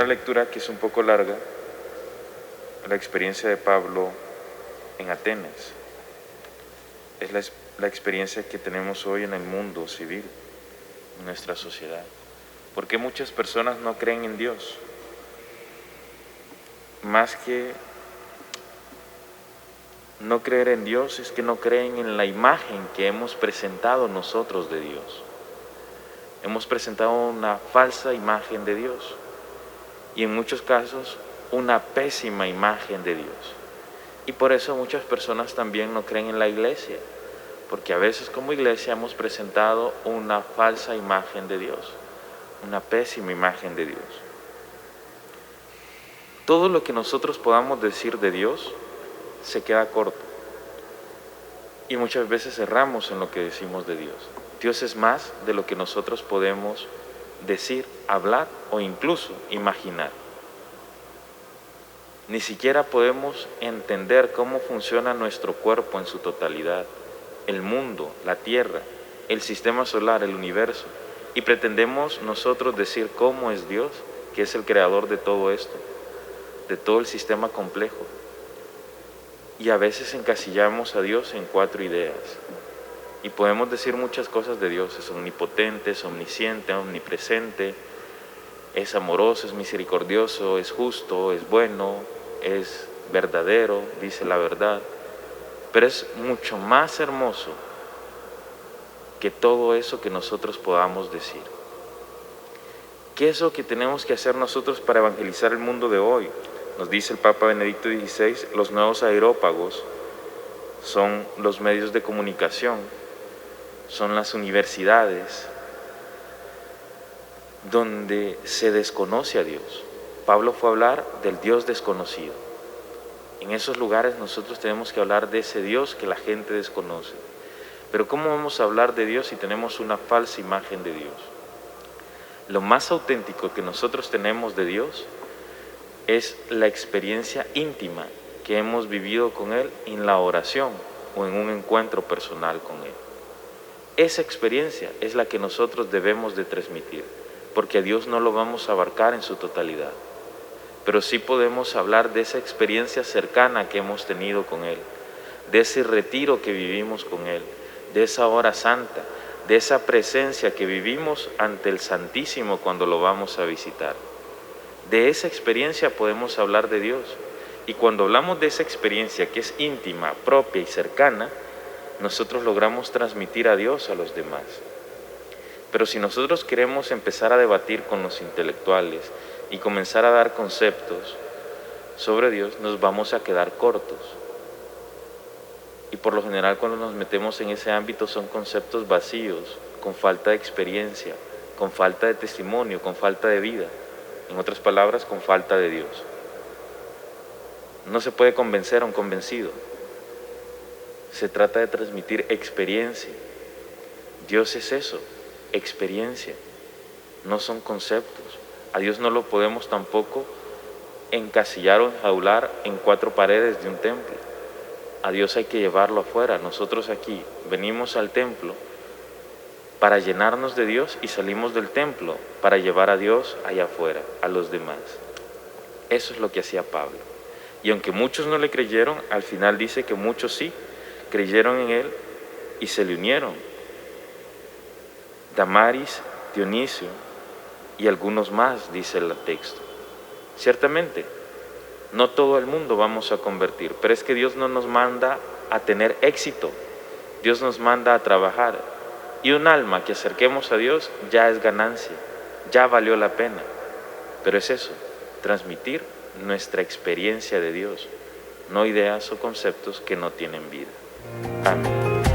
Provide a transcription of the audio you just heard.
lectura que es un poco larga, la experiencia de Pablo en Atenas. Es la experiencia que tenemos hoy en el mundo civil, en nuestra sociedad. ¿Por qué muchas personas no creen en Dios? Más que no creer en Dios, es que no creen en la imagen que hemos presentado nosotros de Dios. Hemos presentado una falsa imagen de Dios y en muchos casos una pésima imagen de Dios. Y por eso muchas personas también no creen en la iglesia, porque a veces como iglesia hemos presentado una falsa imagen de Dios, una pésima imagen de Dios. Todo lo que nosotros podamos decir de Dios se queda corto y muchas veces erramos en lo que decimos de Dios. Dios es más de lo que nosotros podemos decir, hablar o incluso imaginar. Ni siquiera podemos entender cómo funciona nuestro cuerpo en su totalidad, el mundo, la tierra, el sistema solar, el universo, y pretendemos nosotros decir cómo es Dios, que es el creador de todo esto, de todo el sistema complejo. Y a veces encasillamos a Dios en 4 ideas. Y podemos decir muchas cosas de Dios: es omnipotente, es omnisciente, omnipresente, es amoroso, es misericordioso, es justo, es bueno, es verdadero, dice la verdad. Pero es mucho más hermoso que todo eso que nosotros podamos decir. ¿Qué es lo que tenemos que hacer nosotros para evangelizar el mundo de hoy? Nos dice el Papa Benedicto XVI, los nuevos aerópagos son los medios de comunicación, son las universidades donde se desconoce a Dios. Pablo fue a hablar del Dios desconocido. En esos lugares nosotros tenemos que hablar de ese Dios que la gente desconoce. Pero ¿cómo vamos a hablar de Dios si tenemos una falsa imagen de Dios? Lo más auténtico que nosotros tenemos de Dios es la experiencia íntima que hemos vivido con Él en la oración o en un encuentro personal con Él. Esa experiencia es la que nosotros debemos de transmitir, porque a Dios no lo vamos a abarcar en su totalidad. Pero sí podemos hablar de esa experiencia cercana que hemos tenido con Él, de ese retiro que vivimos con Él, de esa hora santa, de esa presencia que vivimos ante el Santísimo cuando lo vamos a visitar. De esa experiencia podemos hablar de Dios. Y cuando hablamos de esa experiencia que es íntima, propia y cercana, nosotros logramos transmitir a Dios a los demás. Pero si nosotros queremos empezar a debatir con los intelectuales y comenzar a dar conceptos sobre Dios, nos vamos a quedar cortos. Y por lo general cuando nos metemos en ese ámbito son conceptos vacíos, con falta de experiencia, con falta de testimonio, con falta de vida. En otras palabras, con falta de Dios. No se puede convencer a un convencido. Se trata de transmitir experiencia. Dios es eso, experiencia. No son conceptos. A Dios no lo podemos tampoco encasillar o enjaular en 4 paredes de un templo. A Dios hay que llevarlo afuera. Nosotros aquí venimos al templo para llenarnos de Dios y salimos del templo para llevar a Dios allá afuera, a los demás. Eso es lo que hacía Pablo. Y aunque muchos no le creyeron, al final dice que muchos sí creyeron en él y se le unieron. Damaris, Dionisio y algunos más, dice el texto. Ciertamente, no todo el mundo vamos a convertir, pero es que Dios no nos manda a tener éxito, Dios nos manda a trabajar. Y un alma que acerquemos a Dios ya es ganancia, ya valió la pena. Pero es eso, transmitir nuestra experiencia de Dios, no ideas o conceptos que no tienen vida. Amén.